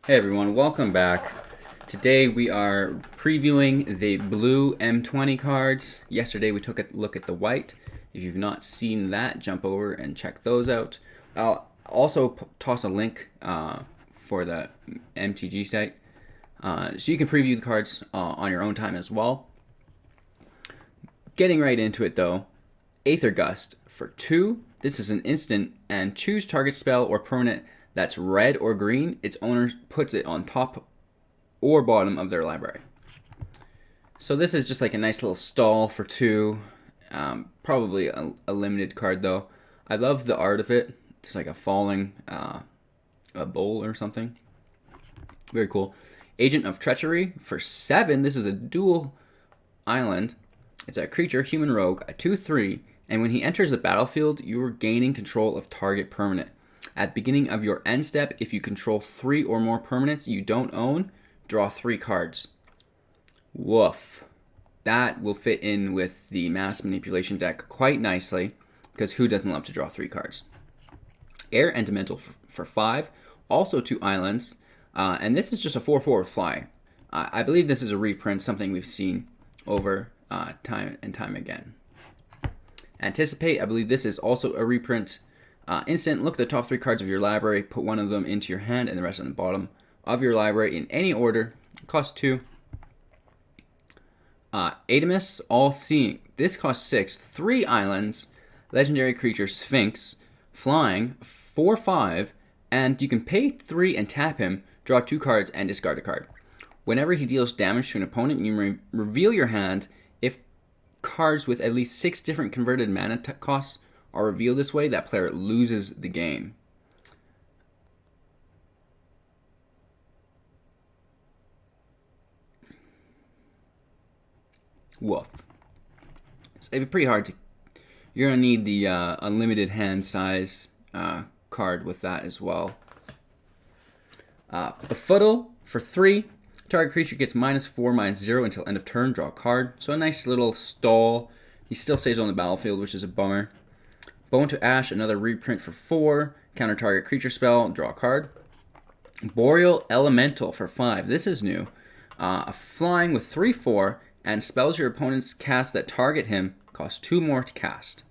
Hey everyone, welcome back. Today we are previewing the blue M20 cards. Yesterday we took a look at the white. If you've not seen that, jump over and check those out. I'll also toss a link for the MTG site so you can preview the cards on your own time as well. Getting right into it though, Aether Gust for 2. This is an instant, and choose target spell or permanent that's red or green. Its owner puts it on top or bottom of their library. So this is just like a nice little stall for 2. Probably a limited card though. I love the art of it. It's like a falling a bowl or something. Very cool. Agent of Treachery for 7. This is a dual island. It's a creature, human rogue, a 2/3, and when he enters the battlefield, you are gaining control of target permanent. At the beginning of your end step, if you control 3 or more permanents you don't own, draw 3 cards. Woof. That will fit in with the mass manipulation deck quite nicely, because who doesn't love to draw 3 cards? Air Elemental for 5, also 2 islands, and this is just a 4/4 with fly. I believe this is a reprint, something we've seen over time and time again. Anticipate, I believe this is also a reprint. Instant, look at the top 3 cards of your library, put one of them into your hand and the rest on the bottom of your library in any order. Costs 2. Adamus, All Seeing. This costs 6. 3 islands, legendary creature Sphinx, flying, 4/5, and you can pay 3 and tap him, draw 2 cards, and discard a card. Whenever he deals damage to an opponent, you may reveal your hand. If cards with at least 6 different converted mana costs are revealed this way, that player loses the game. Woof. So it'd be pretty hard to... You're going to need the unlimited hand size card with that as well. Befuddle for 3. Target creature gets -4/-0 until end of turn. Draw a card. So a nice little stall. He still stays on the battlefield, which is a bummer. Bone to Ash, another reprint for 4. Counter target creature spell. Draw a card. Boreal Elemental for 5. This is new. A flying with 3/4, and spells your opponents cast that target him cost 2 more to cast.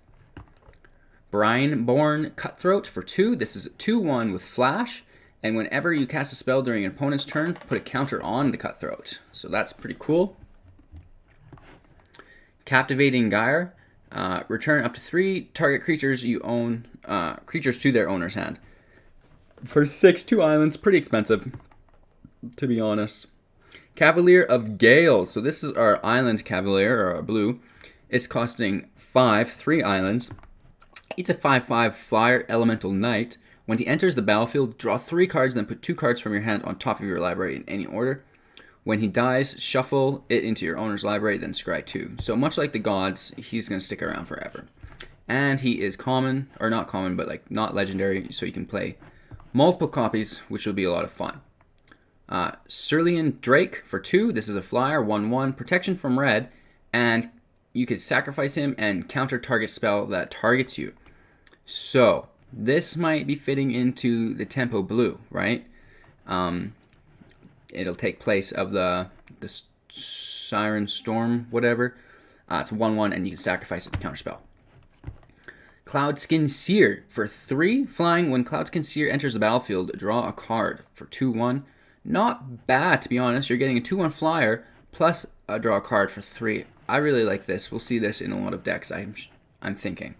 Brineborn Cutthroat for 2. This is a 2/1 with flash. And whenever you cast a spell during an opponent's turn, put a counter on the Cutthroat. So that's pretty cool. Captivating Gyre. Return up to 3 target creatures you own, creatures to their owner's hand. For 6, 2 islands. Pretty expensive, to be honest. Cavalier of Gale. So this is our island Cavalier, or our blue. It's costing 5, 3 islands. It's a 5/5 flyer elemental knight. When he enters the battlefield, draw 3 cards, then put 2 cards from your hand on top of your library in any order. When he dies, shuffle it into your owner's library, then scry 2. So much like the gods, he's going to stick around forever. And he is common, or not common, but like not legendary, so you can play multiple copies, which will be a lot of fun. Cerulean Drake for 2. This is a flyer, 1/1, protection from red, and you could sacrifice him and counter target spell that targets you. So this might be fitting into the tempo blue, right? It'll take place of the Siren Storm, whatever. It's 1/1, and you can sacrifice it to counterspell. Cloudskin Seer for 3, flying. When Cloudskin Seer enters the battlefield, draw a card for 2/1. Not bad, to be honest. You're getting a 2/1 flyer plus a draw card for 3. I really like this. We'll see this in a lot of decks, I'm thinking.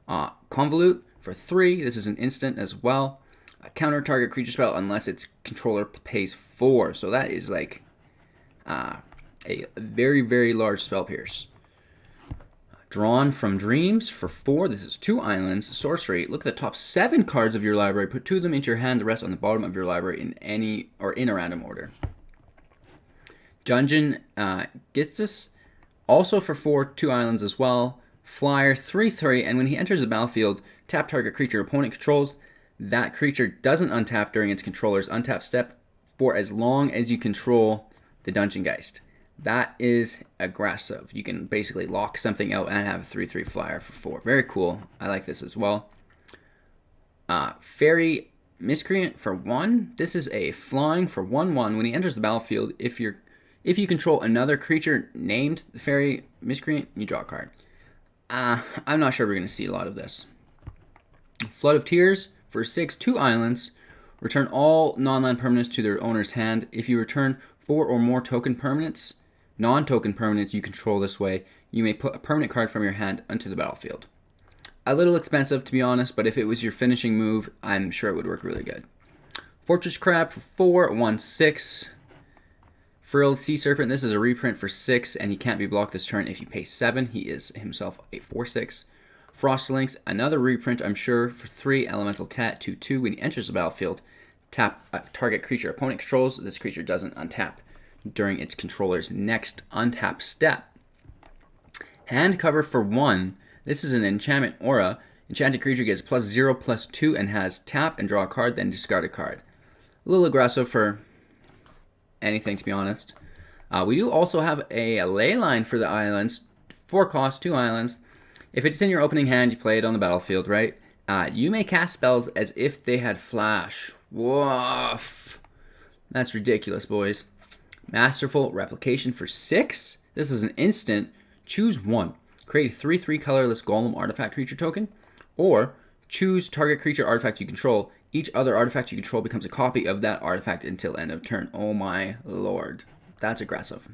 Convolute for 3. This is an instant as well. Counter target creature spell unless its controller pays 4. So that is like a very, very large spell pierce. Drawn from Dreams for 4. This is 2 islands. Sorcery. Look at the top 7 cards of your library. Put 2 of them into your hand. The rest on the bottom of your library in any or in a random order. Dungeon Gistus. Also for 4. 2 islands as well. Flyer 3/3. And when he enters the battlefield, tap target creature opponent controls. That creature doesn't untap during its controller's untap step for as long as you control the Dungeon Geist. That is aggressive. You can basically lock something out and have a 3/3 flyer for 4. Very cool. I like this as well. Fairy Miscreant for 1. This is a flying for 1/1. When he enters the battlefield, if you control another creature named the Fairy Miscreant, you draw a card. I'm not sure we're going to see a lot of this. Flood of Tears for 6, 2 islands. Return all non-land permanents to their owner's hand. If you return 4 or more token permanents, non-token permanents you control this way, you may put a permanent card from your hand onto the battlefield. A little expensive, to be honest, but if it was your finishing move, I'm sure it would work really good. Fortress Crab for 4, 1/6. Frilled Sea Serpent, this is a reprint for 6, and he can't be blocked this turn if you pay 7. He is himself a 4/6. Frost Lynx, another reprint, I'm sure, for 3. Elemental Cat, 2/2. When he enters the battlefield, tap a target creature opponent controls. This creature doesn't untap during its controller's next untap step. Hand Cover for 1. This is an enchantment aura. Enchanted creature gets +0/+2 and has tap and draw a card, then discard a card. A little aggressive for anything, to be honest. We do also have a ley line for the islands. 4 cost, 2 islands. If it's in your opening hand, you play it on the battlefield, right? You may cast spells as if they had flash. Woof. That's ridiculous, boys. Masterful Replication for 6. This is an instant. Choose 1. Create a 3/3 colorless golem artifact creature token. Or choose target creature artifact you control. Each other artifact you control becomes a copy of that artifact until end of turn. Oh my lord. That's aggressive.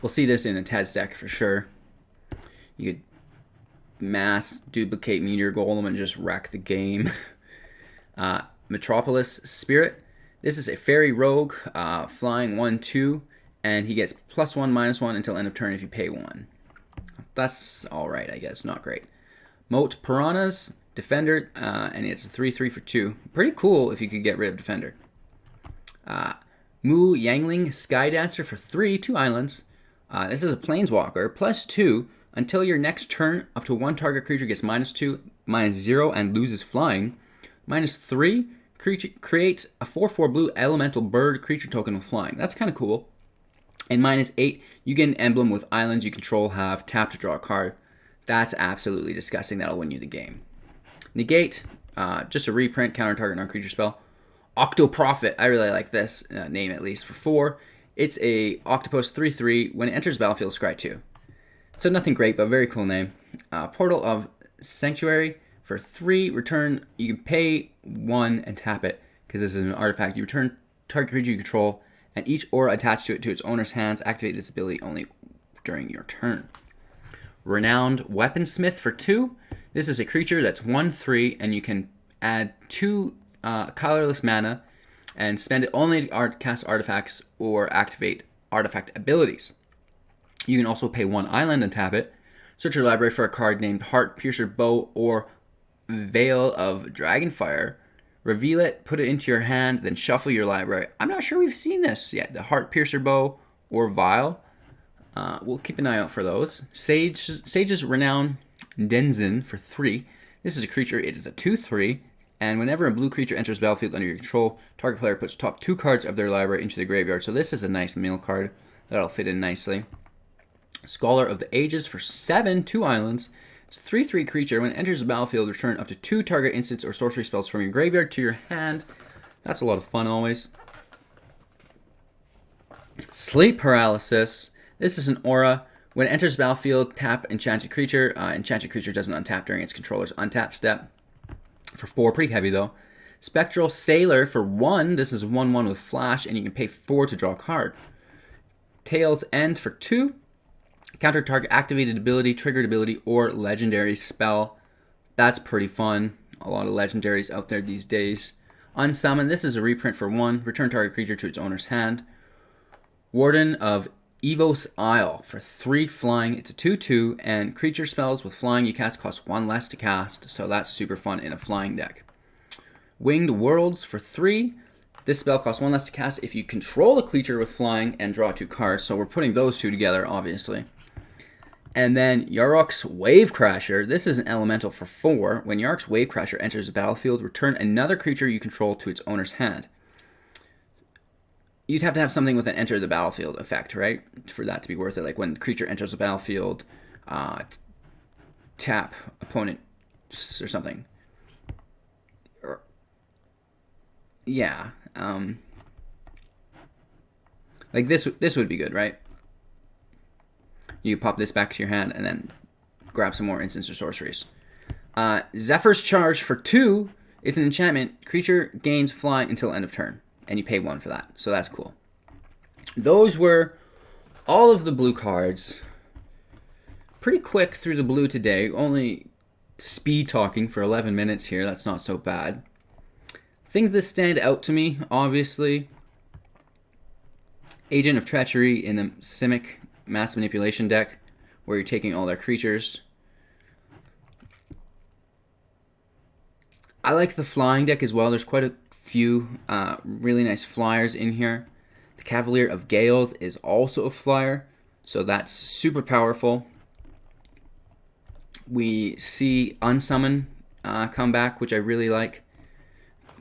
We'll see this in a Tez deck for sure. You could mass duplicate Meteor Golem and just wreck the game. Metropolis Spirit. This is a fairy rogue, flying 1/2, and he gets +1/-1 until end of turn if you pay 1. That's alright, I guess. Not great. Moat Piranhas, Defender, and it's a 3/3 for 2. Pretty cool if you could get rid of Defender. Mu Yangling Sky Dancer for 3, 2 islands. This is a Planeswalker, +2. Until your next turn, up to 1 target creature gets -2, -0, and loses flying. -3, create a 4/4 blue elemental bird creature token with flying. That's kind of cool. And -8, you get an emblem with islands you control have tap to draw a card. That's absolutely disgusting. That'll win you the game. Negate, just a reprint, counter target non-creature spell. Octo Prophet, I really like this name at least, for 4. It's a octopus 3/3. When it enters battlefield, scry 2. So nothing great, but very cool name. Portal of Sanctuary for 3. Return, you can pay 1 and tap it, because this is an artifact. You return target creature you control, and each aura attached to it to its owner's hands. Activate this ability only during your turn. Renowned Weaponsmith for 2. This is a creature that's 1/3, and you can add 2 colorless mana and spend it only to cast artifacts or activate artifact abilities. You can also pay 1 island and tap it. Search your library for a card named Heart Piercer Bow or Veil of Dragonfire. Reveal it, put it into your hand, then shuffle your library. I'm not sure we've seen this yet. The Heart Piercer Bow or Vial. We'll keep an eye out for those. Sage's Renown Denizen for 3. This is a creature. It is a 2/3. And whenever a blue creature enters battlefield under your control, target player puts top 2 cards of their library into the graveyard. So this is a nice mill card. That'll fit in nicely. Scholar of the Ages for 7, 2 islands. It's a 3/3 creature. When it enters the battlefield, return up to 2 target instants or sorcery spells from your graveyard to your hand. That's a lot of fun always. Sleep Paralysis. This is an aura. When it enters the battlefield, tap Enchanted Creature. Enchanted Creature doesn't untap during its controller's untap step. For 4, pretty heavy though. Spectral Sailor for 1. This is 1/1 with flash, and you can pay 4 to draw a card. Tail's End for 2. Counter target activated ability, triggered ability, or legendary spell. That's pretty fun. A lot of legendaries out there these days. Unsummon. This is a reprint for 1. Return target creature to its owner's hand. Warden of Evos Isle for 3 flying. It's a 2/2, and creature spells with flying you cast cost 1 less to cast, so that's super fun in a flying deck. Winged Worlds for 3. This spell costs 1 less to cast if you control a creature with flying and draw 2 cards, so we're putting those 2 together, obviously. And then Yarok's Wave Crasher. This is an elemental for 4. When Yarok's Wave Crasher enters the battlefield, return another creature you control to its owner's hand. You'd have to have something with an enter the battlefield effect, right? For that to be worth it. Like when the creature enters the battlefield, tap opponent or something. yeah, like this would be good, right? You pop this back to your hand and then grab some more instants or sorceries. Zephyr's Charge for 2 is an enchantment. Creature gains flying until end of turn, and you pay 1 for that, so that's cool. Those were all of the blue cards. Pretty quick through the blue today. Only speed talking for 11 minutes here. That's not so bad. Things that stand out to me, obviously. Agent of Treachery in the Simic Mass Manipulation deck, where you're taking all their creatures. I like the flying deck as well. There's quite a few really nice flyers in here. The Cavalier of Gales is also a flyer, so that's super powerful. We see Unsummon come back, which I really like.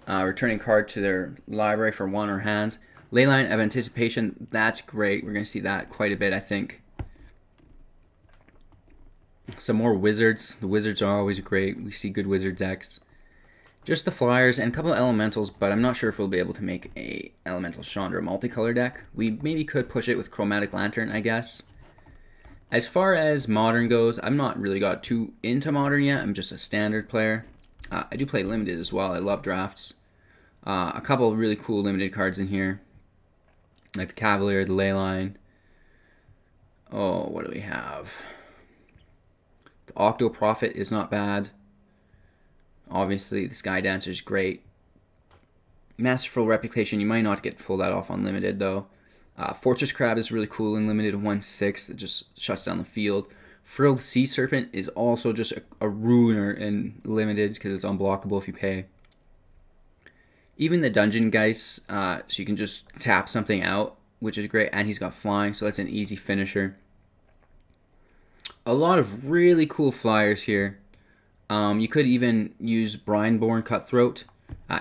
Returning card to their library for 1 or hand. Leyline of Anticipation, that's great. We're going to see that quite a bit, I think. Some more wizards. The wizards are always great. We see good wizard decks. Just the flyers and a couple of elementals, but I'm not sure if we'll be able to make a elemental Chandra multicolor deck. We maybe could push it with Chromatic Lantern, I guess. As far as Modern goes, I'm not really got too into Modern yet. I'm just a standard player. I do play Limited as well. I love drafts. A couple of really cool Limited cards in here, like the Cavalier, the Leyline. Oh, what do we have? The Octo Prophet is not bad. Obviously, the Sky Dancer is great. Masterful Reputation, you might not get to pull that off on Limited, though. Fortress Crab is really cool in Limited, 1/6 that just shuts down the field. Frilled Sea Serpent is also just a ruiner in Limited because it's unblockable if you pay. Even the Dungeon Geist, so you can just tap something out, which is great, and he's got flying, so that's an easy finisher. A lot of really cool flyers here. You could even use Brineborn Cutthroat.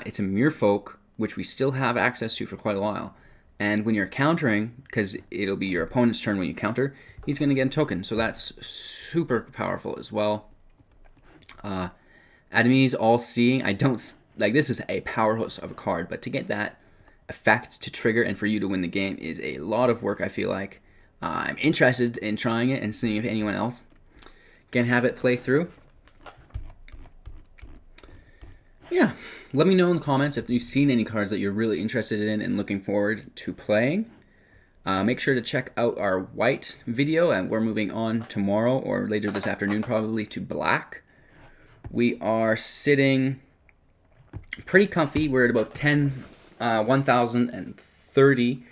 It's a Merfolk, which we still have access to for quite a while. And when you're countering, because it'll be your opponent's turn when you counter, he's going to get a token. So that's super powerful as well. Adami's All-Seeing. I don't... Like, this is a powerhouse of a card, but to get that effect to trigger and for you to win the game is a lot of work, I feel like. I'm interested in trying it and seeing if anyone else can have it play through. Yeah, let me know in the comments if you've seen any cards that you're really interested in and looking forward to playing. Make sure to check out our white video, and we're moving on tomorrow or later this afternoon probably to black. We are sitting pretty comfy. We're at about 1,030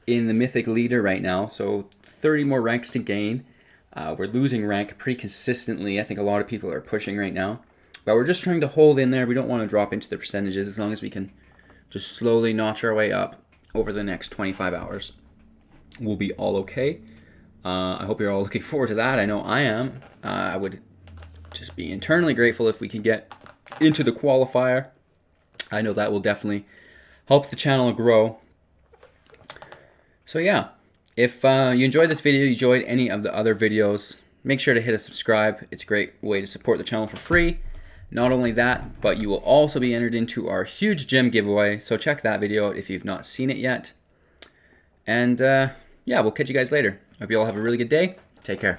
in the Mythic Leader right now, so 30 more ranks to gain. We're losing rank pretty consistently. I think a lot of people are pushing right now. But we're just trying to hold in there. We don't want to drop into the percentages as long as we can just slowly notch our way up over the next 25 hours. We'll be all okay. I hope you're all looking forward to that. I know I am. I would just be internally grateful if we can get into the qualifier. I know that will definitely help the channel grow. So yeah, if you enjoyed this video, you enjoyed any of the other videos, make sure to hit a subscribe. It's a great way to support the channel for free. Not only that, but you will also be entered into our huge gem giveaway, so check that video out if you've not seen it yet. And yeah, we'll catch you guys later. Hope you all have a really good day. Take care.